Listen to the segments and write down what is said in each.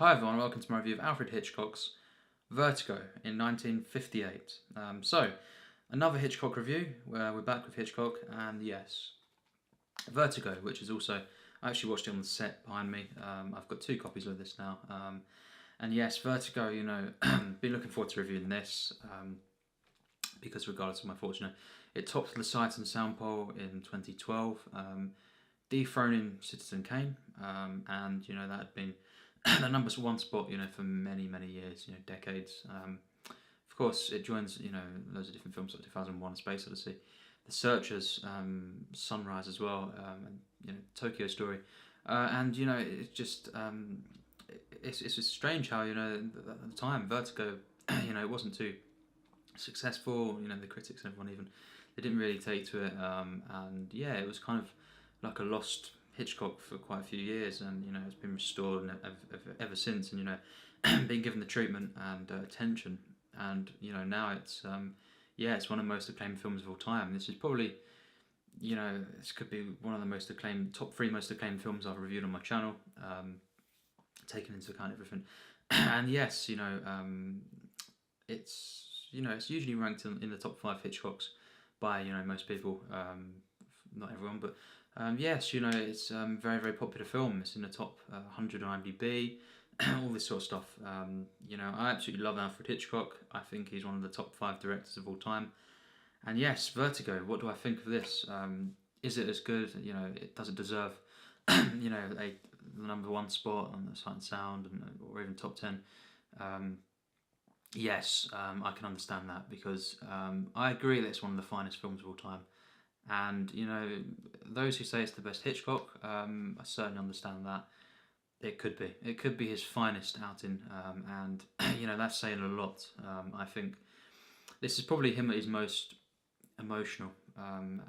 Hi everyone, welcome to my review of Alfred Hitchcock's Vertigo in 1958. Another Hitchcock review, where we're back with Hitchcock, and yes, Vertigo, which is also, I actually watched it on the set behind me. I've got two copies of this now. And yes, Vertigo, been looking forward to reviewing this, because regardless of my fortune, it topped the Sight and Sound poll in 2012, dethroning Citizen Kane, and that had been the number one spot, for many years, decades. Of course, it joins, loads of different films like 2001: A Space Odyssey, The Searchers, Sunrise as well, and Tokyo Story, and it's just it's just strange how at the time Vertigo, it wasn't too successful. The critics and everyone even they didn't really take to it, and yeah, it was kind of like a lost Hitchcock for quite a few years, and it's been restored and ever since, and been given the treatment and attention, and now it's it's one of the most acclaimed films of all time. This is probably this could be one of the most acclaimed top three most acclaimed films I've reviewed on my channel, taking into account everything. And yes, it's usually ranked in the top 5 Hitchcocks by most people, not everyone, but yes, it's a very popular film. It's in the top 100 on IMDb, all this sort of stuff. I absolutely love Alfred Hitchcock. I think he's one of the top 5 directors of all time. And yes, Vertigo. What do I think of this? Is it as good? Does it deserve a number 1 spot on the Sight and Sound, or even top 10? Yes, I can understand that, because I agree that it's one of the finest films of all time. And those who say it's the best Hitchcock, I certainly understand that. It could be his finest outing, and that's saying a lot. I think this is probably him at his most emotional, and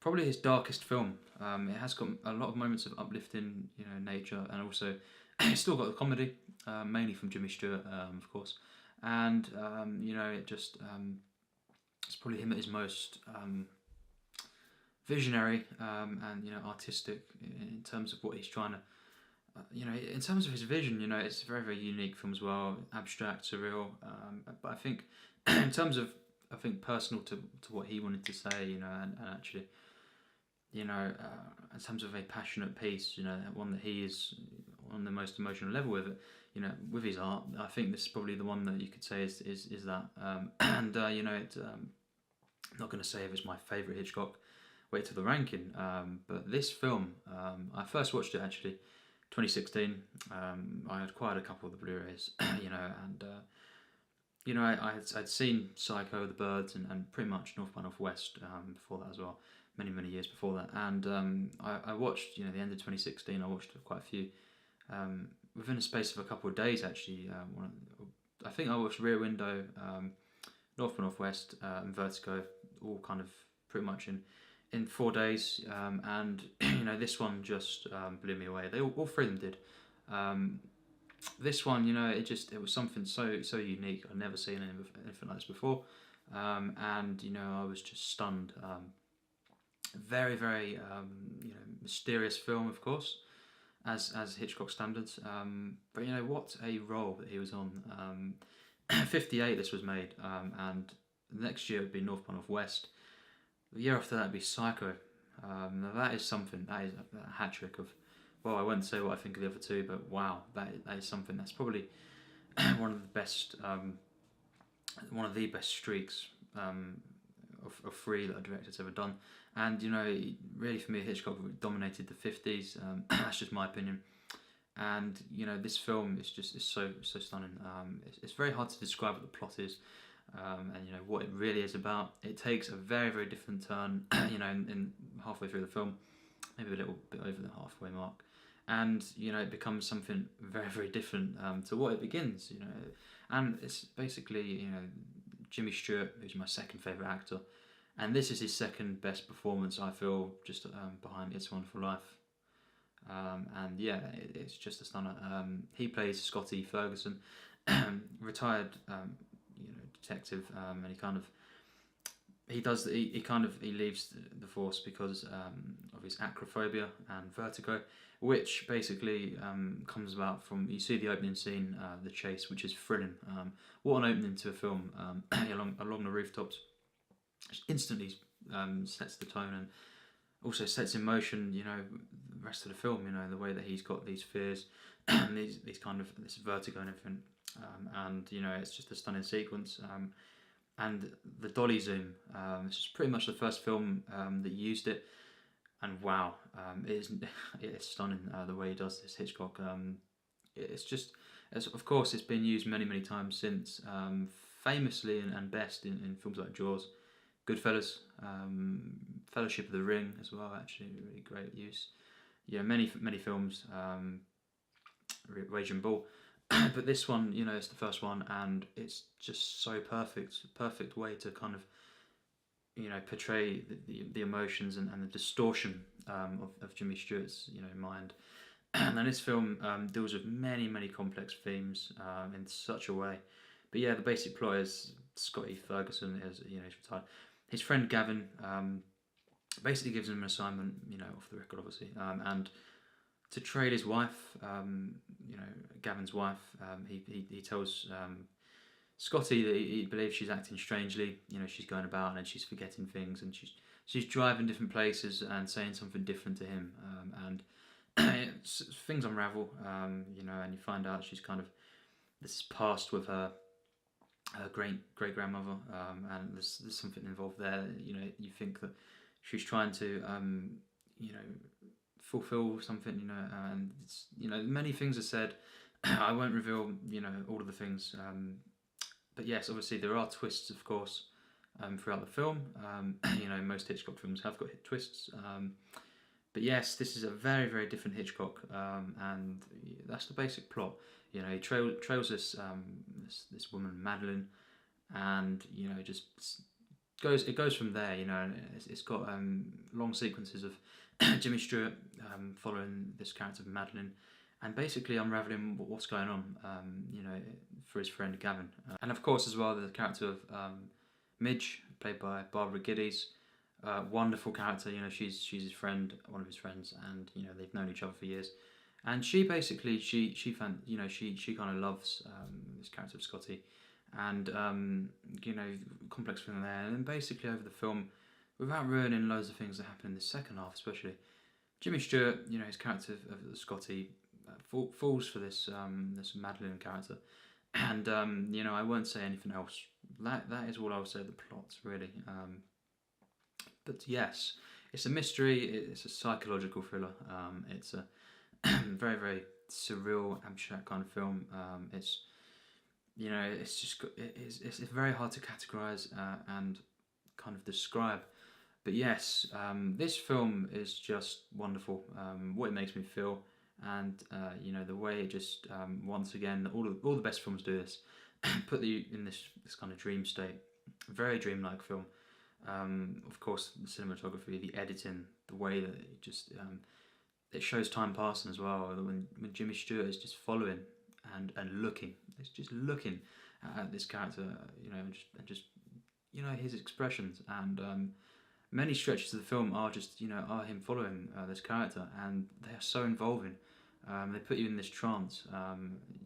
probably his darkest film. It has got a lot of moments of uplifting nature, and also it's still got the comedy, mainly from Jimmy Stewart, of course, and it just it's probably him at his most visionary, and artistic in terms of what he's trying to in terms of his vision. It's a very unique film as well, abstract, surreal, but I think in terms of personal to what he wanted to say, and actually in terms of a passionate piece, one that he is on the most emotional level with it, with his art. I think this is probably the one that you could say is that, and I'm not going to say if it's my favourite Hitchcock, wait till the ranking, but this film, I first watched it actually 2016. I had acquired a couple of the Blu-rays, and I'd seen Psycho, The Birds, and pretty much North by Northwest before that as well, many years before that, and I watched the end of 2016. I watched quite a few within a space of a couple of days actually. I think I watched Rear Window, North by Northwest, and Vertigo, all kind of pretty much in 4 days, and this one just blew me away. They all three of them did. This one, it was something so unique. I'd never seen anything like this before, and I was just stunned. Very mysterious film, of course, as Hitchcock standards. But what a role that he was on. 58 this was made, and the next year it would be North by Northwest. The year after that would be Psycho. Now that is something. That is a hat trick of. Well, I won't say what I think of the other two, but wow, that is something. That's probably one of the best, streaks of free that a director's ever done. And really for me, Hitchcock dominated the 50s. That's just my opinion. And this film is so stunning. It's very hard to describe what the plot is, and what it really is about. It takes a very different turn, in halfway through the film, maybe a little bit over the halfway mark, and it becomes something very different to what it begins. And it's basically Jimmy Stewart, who's my second favourite actor, and this is his second best performance, I feel, just behind It's a Wonderful Life. And yeah, it's just a stunner. He plays Scotty Ferguson, retired, detective, and he leaves the force because of his acrophobia and vertigo, which basically comes about from, you see the opening scene, the chase, which is thrilling. What an opening to a film, along the rooftops. Just instantly sets the tone and also sets in motion, the rest of the film. The way that he's got these fears, these kind of this vertigo and everything, and it's just a stunning sequence. And the dolly zoom. This is pretty much the first film that used it, and wow, it's stunning the way he does this, Hitchcock. Of course, it's been used many times since, famously and best in films like Jaws, Goodfellas, Fellowship of the Ring as well. Actually, really great use. Many films, Raging Bull. But this one, it's the first one, and it's just so perfect way to kind of, portray the emotions and the distortion of Jimmy Stewart's, mind. And then this film deals with many complex themes in such a way. But yeah, the basic plot is Scotty Ferguson is, he's retired. His friend Gavin basically gives him an assignment, off the record obviously, and to trade his wife, Gavin's wife. He tells Scotty that he believes she's acting strangely. She's going about and she's forgetting things, and she's driving different places and saying something different to him. And things unravel, and you find out she's kind of, this is past with her great grandmother, and there's something involved there. You think that she's trying to fulfill something, and it's, many things are said. I won't reveal all of the things, but yes, obviously there are twists, of course, throughout the film. Most Hitchcock films have got twists, but yes, this is a very different Hitchcock, and that's the basic plot. He trails this woman Madeline, and it goes from there. It's got long sequences of Jimmy Stewart following this character of Madeline, and basically unraveling what's going on, for his friend Gavin. And of course as well, the character of Midge, played by Barbara Geddes, wonderful character. She's his friend, one of his friends, and they've known each other for years. And she basically she found she kind of loves this character of Scotty, and complex thing there. And then basically over the film, without ruining loads of things that happen in the second half, especially, Jimmy Stewart, his character of Scotty, falls for this Madeline character, and I won't say anything else. That is all I'll say of the plot, really. But yes, it's a mystery. It's a psychological thriller. It's a very surreal, abstract kind of film. It's it's very hard to categorize and kind of describe. But yes, this film is just wonderful. What it makes me feel, and the way it just once again, all the best films do this, put you in this kind of dream state. Very dreamlike film. Of course, the cinematography, the editing, the way that it just it shows time passing as well. When Jimmy Stewart is just following and looking, it's just looking at this character, and just his expressions, and many stretches of the film are just are him following this character, and they are so involving. They put you in this trance,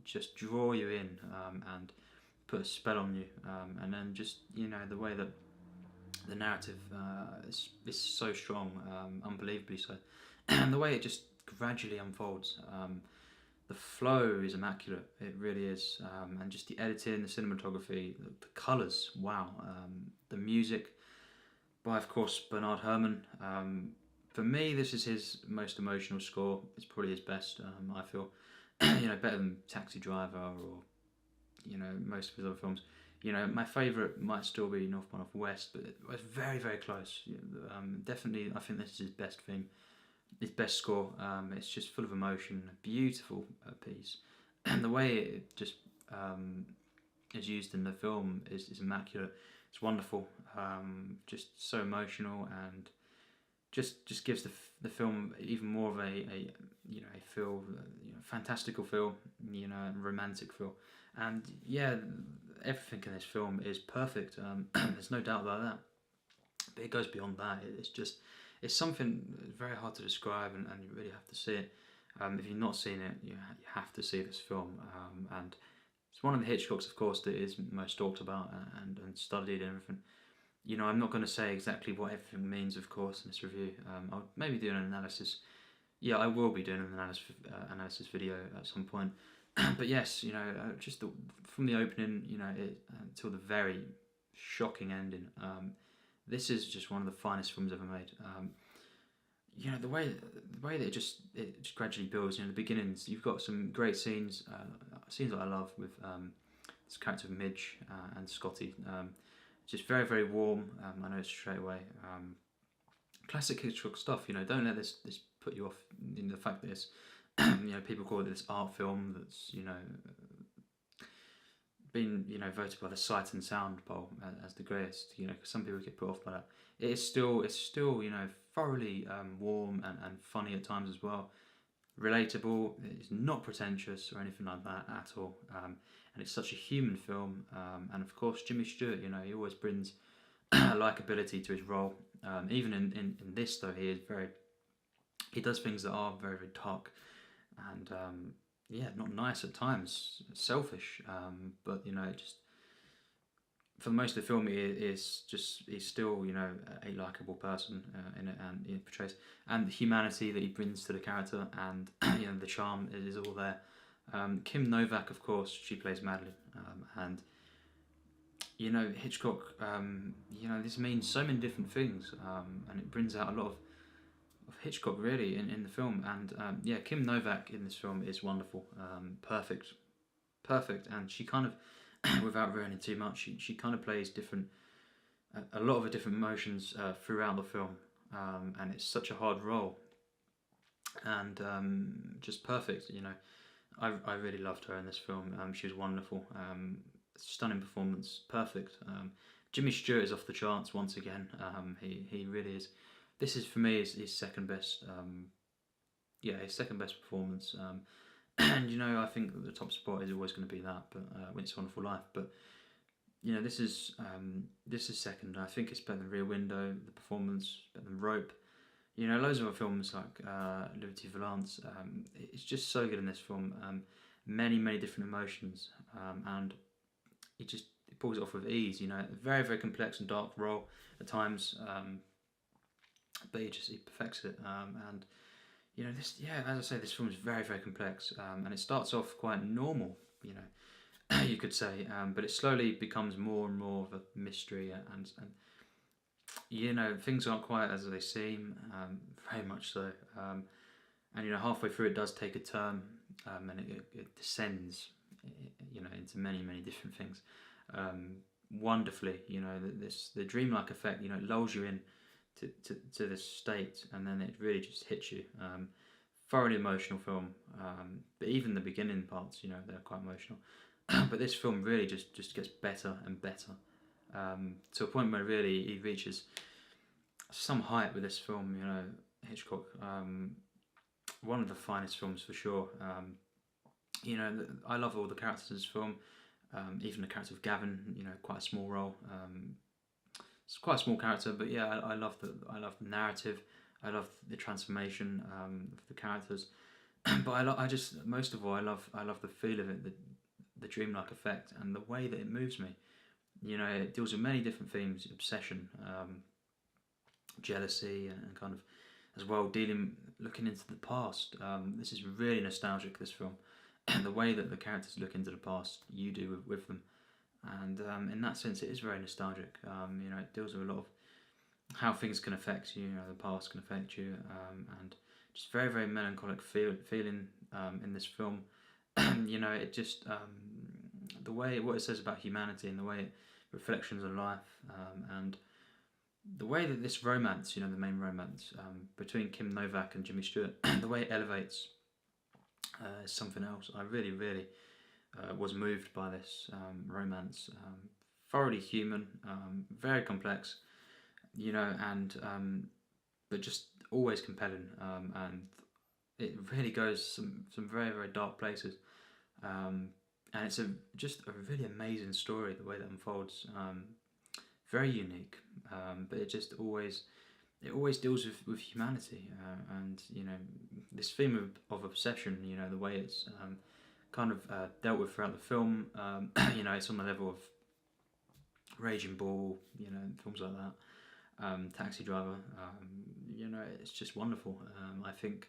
just draw you in, and put a spell on you, and then just the way that the narrative is so strong, unbelievably so, and the way it just gradually unfolds. The flow is immaculate, it really is, and just the editing, the cinematography, the colours, wow. The music by, of course, Bernard Herrmann. For me, this is his most emotional score. It's probably his best, I feel. Better than Taxi Driver or most of his other films. My favourite might still be North by Northwest, but it's very close. Definitely, I think this is his best theme, his best score. It's just full of emotion, a beautiful piece, and the way it just is used in the film is immaculate. It's wonderful, just so emotional, and just gives the film even more of a feel, fantastical feel, romantic feel, and yeah, everything in this film is perfect. There's no doubt about that. but it goes beyond that. It's something very hard to describe, and you really have to see it. If you've not seen it, you have to see this film. And it's one of the Hitchcocks, of course, that is most talked about and studied and everything. I'm not going to say exactly what everything means, of course, in this review. I'll maybe do an analysis. Yeah, I will be doing an analysis video at some point. But yes, just from the opening, until the very shocking ending. This is just one of the finest films ever made. The way that it just gradually builds. The beginnings. You've got some great scenes. Scenes that I love with this character of Midge and Scotty. Just very, very warm. I know it straight away. Classic Hitchcock stuff. Don't let this put you off. The fact that it's people call it this art film that's been voted by the Sight and Sound poll as the greatest. Because some people get put off by that. It's still thoroughly warm and funny at times as well. Relatable. It's not pretentious or anything like that at all. And it's such a human film. And of course, Jimmy Stewart. He always brings likability to his role. Even in this though, he does things that are very, very dark and not nice at times, selfish. But just for most of the film, he's still a likable person in it, and he portrays, and the humanity that he brings to the character, and the charm is all there. Kim Novak, of course, she plays Madeline, and Hitchcock. This means so many different things, and it brings out a lot of Hitchcock really in the film. And Kim Novak in this film is wonderful, perfect, and she kind of, without ruining too much, she kind of plays a lot of the different emotions throughout the film, and it's such a hard role, and just perfect. I really loved her in this film. She was wonderful. Stunning performance, perfect. Jimmy Stewart is off the charts once again. He really is. This is for me his second best. His second best performance. And I think that the top spot is always going to be that, but It's a Wonderful Life. But this is second. I think it's better than Rear Window. The performance better than Rope. Loads of other films like Liberty Valance. It's just so good in this film. Many different emotions, and it pulls it off with ease. Very, very complex and dark role at times, but he perfects it. And as I say, this film is very, very complex, and it starts off quite normal. You could say, but it slowly becomes more and more of a mystery, and things aren't quite as they seem, very much so. And halfway through it does take a turn, and it descends, into many different things, wonderfully. The dreamlike effect, it lulls you in to this state, and then it really just hits you. Thoroughly emotional film, but even the beginning parts, they're quite emotional. But this film really just gets better and better, to a point where really he reaches some height with this film. Hitchcock, one of the finest films for sure. I love all the characters in this film, even the character of Gavin. Quite a small role. It's quite a small character, but I love the narrative. I love the transformation of the characters. But most of all, I love the feel of it, the dreamlike effect, and the way that it moves me. It deals with many different themes: obsession, jealousy, and kind of as well looking into the past. This is really nostalgic, this film. The way that the characters look into the past, you do with them, and in that sense, it is very nostalgic. It deals with a lot of how things can affect you. The past can affect you, and just very, very melancholic feeling in this film. It just the way what it says about humanity, and the way it reflections on life, and the way that this romance, the main romance between Kim Novak and Jimmy Stewart, the way it elevates is something else. I really, really was moved by this romance. Thoroughly human, very complex, and but just always compelling, and it really goes some very, very dark places, and it's just a really amazing story, the way that unfolds. very unique, but it always deals with humanity, and this theme of obsession. The way it's kind of dealt with throughout the film. It's on the level of Raging Bull, films like that. Taxi Driver, it's just wonderful. I think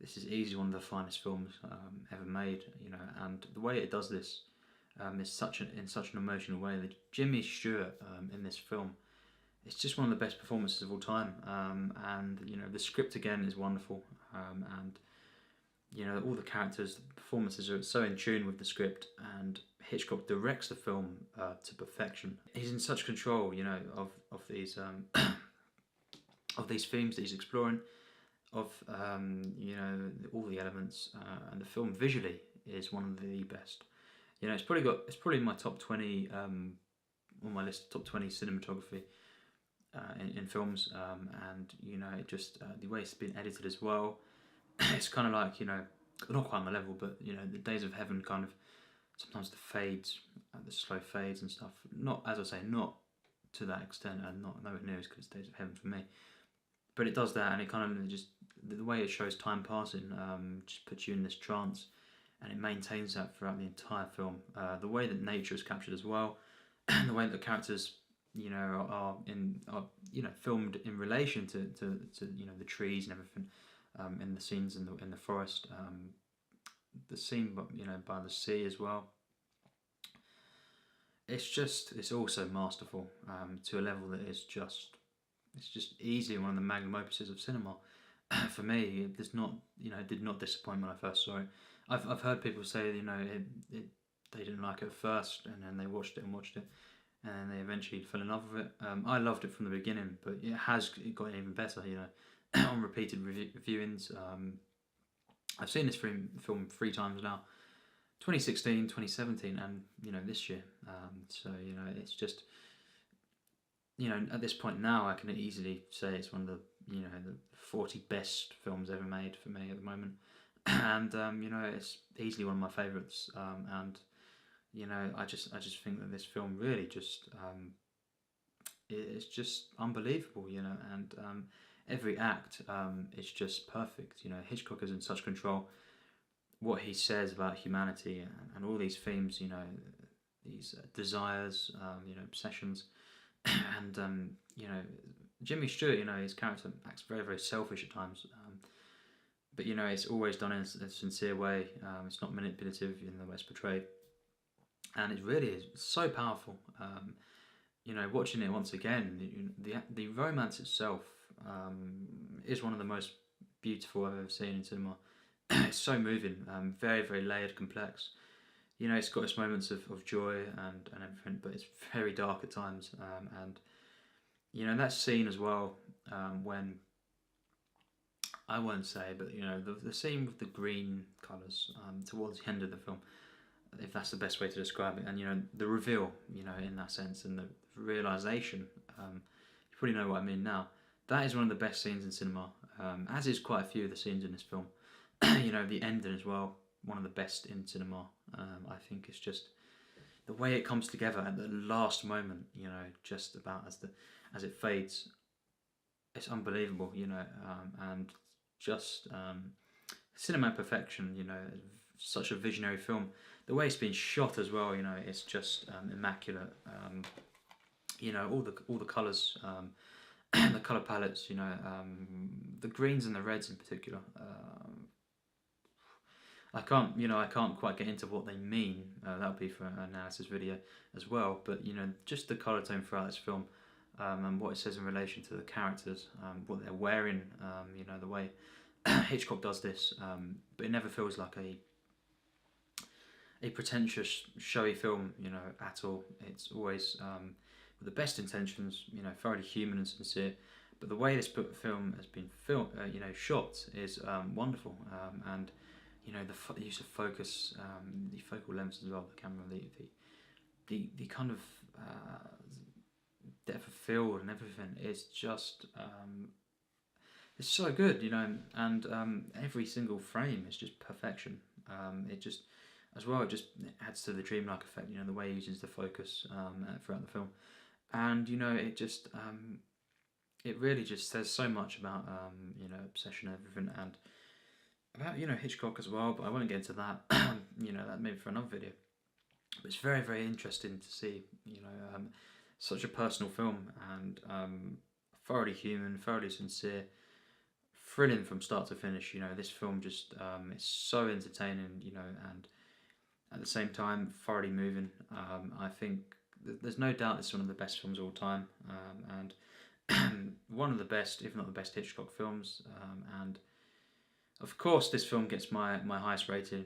this is easily one of the finest films ever made, and the way it does this is in such an emotional way. That Jimmy Stewart in this film, it's just one of the best performances of all time, and the script again is wonderful, and all the characters, the performances are so in tune with the script, and Hitchcock directs the film to perfection. He's in such control, of these of these themes that he's exploring, of all the elements, and the film visually is one of the best. It's probably in my top 20 on my list of top 20 cinematography in films, and it just the way it's been edited as well. It's kind of like not quite on the level, but the Days of Heaven kind of sometimes the fades, the slow fades and stuff. Not, as I say, not to that extent, and not nowhere near as good as Days of Heaven for me. But it does that, and it kind of just the way it shows time passing just puts you in this trance, and it maintains that throughout the entire film. The way that nature is captured as well, the way that the characters are filmed in relation to the trees and everything, in the scenes in the forest, the scene by the sea as well. It's also masterful to a level that is just easily one of the magnum opuses of cinema. For me, it did not disappoint when I first saw it. I've heard people say they didn't like it at first, and then they watched it, and then they eventually fell in love with it. I loved it from the beginning, but it has gotten even better. On repeated viewings. I've seen this film 3 times now, 2016, 2017, and this year. So it's just at this point now I can easily say it's one of the the 40 best films ever made for me at the moment, and it's easily one of my favourites. And I just think that this film really just it's just unbelievable, and every act is just perfect. Hitchcock is in such control. What he says about humanity and all these themes, these desires, obsessions, and Jimmy Stewart, his character acts very, very selfish at times, but it's always done in a sincere way. It's not manipulative in the way it's portrayed, and it really is so powerful. Watching it once again, the romance itself is one of the most beautiful I've ever seen in cinema. It's so moving, very, very layered, complex. It's got its moments of joy and everything, but it's very dark at times. And that scene as well, when, I won't say, but the scene with the green colours towards the end of the film, if that's the best way to describe it, and the reveal, in that sense, and the realisation, you probably know what I mean now. That is one of the best scenes in cinema, as is quite a few of the scenes in this film. The ending as well, one of the best in cinema. I think it's just the way it comes together at the last moment, just about as it fades. It's unbelievable, and just cinema perfection, such a visionary film. The way it's been shot as well, it's just immaculate. All the colours, the colour palettes, the greens and the reds in particular. I can't quite get into what they mean. That would be for an analysis video as well. But just the colour tone throughout this film, and what it says in relation to the characters, what they're wearing, the way Hitchcock does this, but it never feels like a pretentious, showy film, at all. It's always with the best intentions, thoroughly human and sincere. But the way this film has been shot is wonderful, and the use of focus, the focal lengths as well, the camera, the kind of depth of field and everything is just it's so good, and every single frame is just perfection. It just as well, it adds to the dreamlike effect, the way he uses the focus throughout the film. and you know, it really just says so much about you know, obsession and everything, and about, you know, Hitchcock as well. But I won't get into that. You know, that maybe for another video. But it's very, very interesting to see, you know, such a personal film, and thoroughly human, thoroughly sincere, thrilling from start to finish. You know, this film just is so entertaining, you know, and at the same time thoroughly moving. I think there's no doubt it's one of the best films of all time, and one of the best, if not the best, Hitchcock films. And of course, this film gets my highest rating,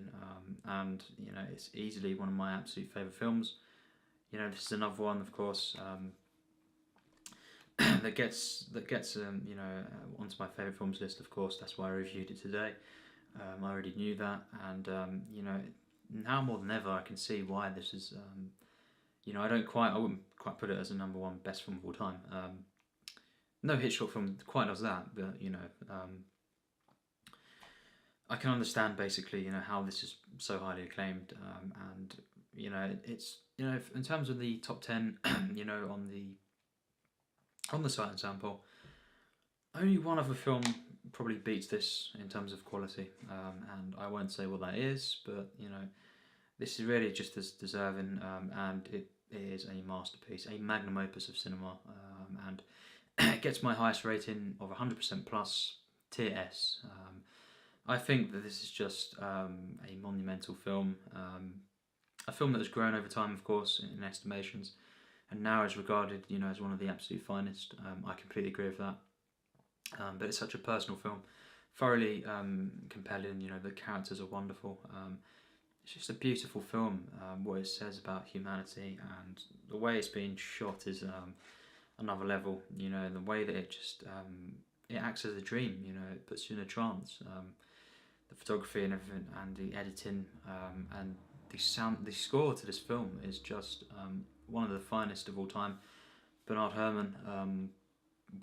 and you know, it's easily one of my absolute favourite films. You know, this is another one, of course, that gets you know, onto my favourite films list. Of course, that's why I reviewed it today. I already knew that, and you know, now more than ever, I can see why this is. You know, I wouldn't quite put it as a number one best film of all time. No Hitchcock film quite does that, but you know, I can understand basically, you know, how this is so highly acclaimed, and you know, it's, you know, in terms of the top 10, you know, on the site example, only one other film probably beats this in terms of quality, and I won't say what that is, but you know, this is really just as deserving, and it is a masterpiece, a magnum opus of cinema, and it gets my highest rating of 100% plus, tier S. I think that this is just a monumental film, a film that has grown over time, of course, in estimations, and now is regarded, you know, as one of the absolute finest. I completely agree with that. But it's such a personal film, thoroughly compelling. You know, the characters are wonderful. It's just a beautiful film. What it says about humanity and the way it's being shot is another level. You know, the way that it just it acts as a dream. You know, it puts you in a trance. The photography and everything, and the editing, and the score to this film is just one of the finest of all time. Bernard Herrmann,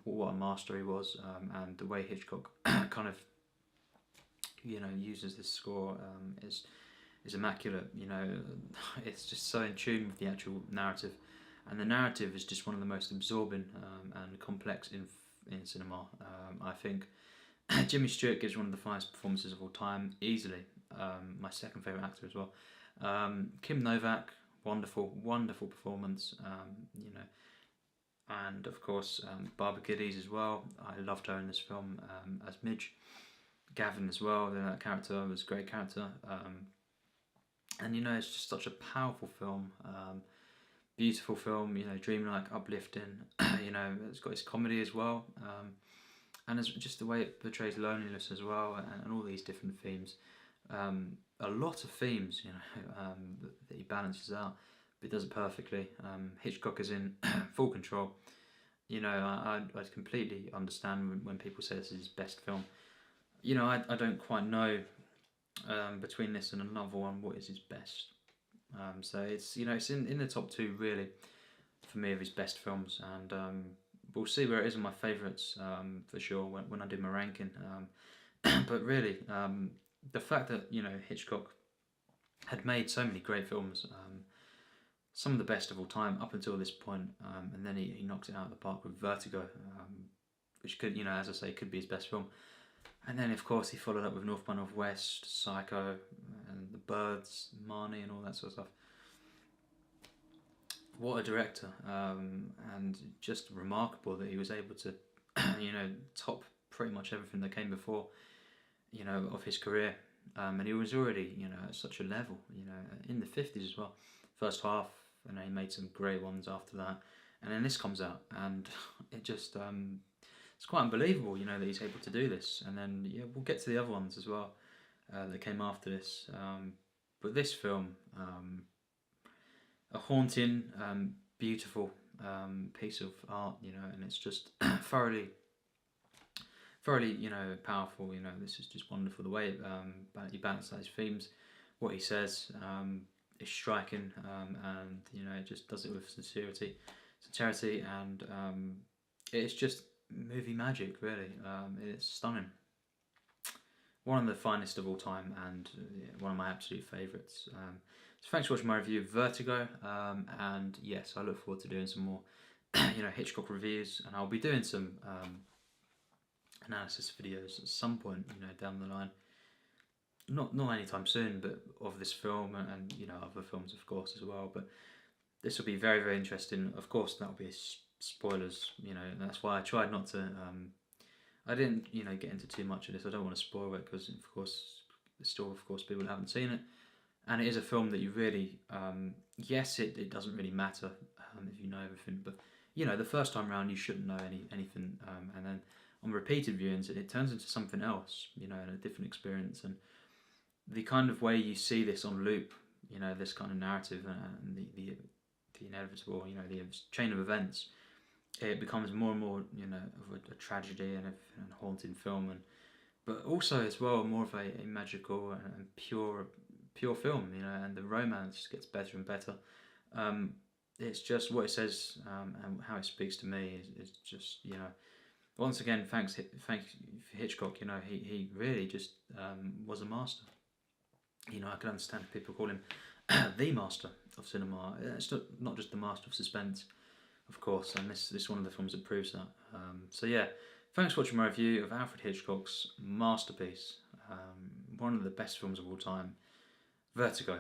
what a master he was, and the way Hitchcock kind of, you know, uses this score is immaculate. You know, it's just so in tune with the actual narrative, and the narrative is just one of the most absorbing and complex in cinema. I think Jimmy Stewart gives one of the finest performances of all time, easily. My second favourite actor as well. Kim Novak, wonderful performance. You know, and of course Barbara Geddes as well. I loved her in this film as Midge. Gavin as well. That character was a great character. And you know, it's just such a powerful film. Beautiful film. You know, dreamlike, uplifting. You know, it's got its comedy as well. And it's just the way it portrays loneliness as well, and all these different themes. A lot of themes, you know, that he balances out, but he does it perfectly. Hitchcock is in full control. You know, I completely understand when people say this is his best film. You know, I don't quite know between this and another one what is his best. So it's, you know, it's in the top two really for me of his best films, and we'll see where it is in my favourites for sure when I do my ranking. But really, the fact that, you know, Hitchcock had made so many great films, some of the best of all time up until this point, and then he knocks it out of the park with Vertigo, which could, you know, as I say, could be his best film. And then of course he followed up with North by Northwest, Psycho, and The Birds, Marnie, and all that sort of stuff. What a director, and just remarkable that he was able to, you know, top pretty much everything that came before, you know, of his career. And he was already, you know, at such a level, you know, in the 50s as well. First half, and he made some great ones after that. And then this comes out, and it just, it's quite unbelievable, you know, that he's able to do this. And then, yeah, we'll get to the other ones as well that came after this. But this film, a haunting, beautiful piece of art, you know, and it's just thoroughly, you know, powerful. You know, this is just wonderful. The way he balances his themes, what he says is striking, and you know, it just does it with sincerity, and it's just movie magic, really. It's stunning. One of the finest of all time, and one of my absolute favourites. So thanks for watching my review of Vertigo, and yes, I look forward to doing some more Hitchcock reviews, and I'll be doing some analysis videos at some point, down the line. Not anytime soon, but of this film and other films, of course, as well. But this will be very, very interesting. Of course, that'll be spoilers. That's why I tried not to. I didn't, get into too much of this. I don't want to spoil it because, of course, there's still, of course, people haven't seen it, and it is a film that you really. Yes, it doesn't really matter if you know everything, but the first time round you shouldn't know anything, and then on repeated viewings it turns into something else, and a different experience, and the kind of way you see this on loop, this kind of narrative and the inevitable, the chain of events, it becomes more and more, of a tragedy and a haunting film, but also as well more of a magical and pure film, and the romance gets better and better. It's just what it says, and how it speaks to me is just, once again, thank you for Hitchcock. He really just was a master. I can understand people call him the master of cinema. It's not just the master of suspense, of course, and this is one of the films that proves that. So yeah, thanks for watching my review of Alfred Hitchcock's masterpiece, one of the best films of all time, Vertigo.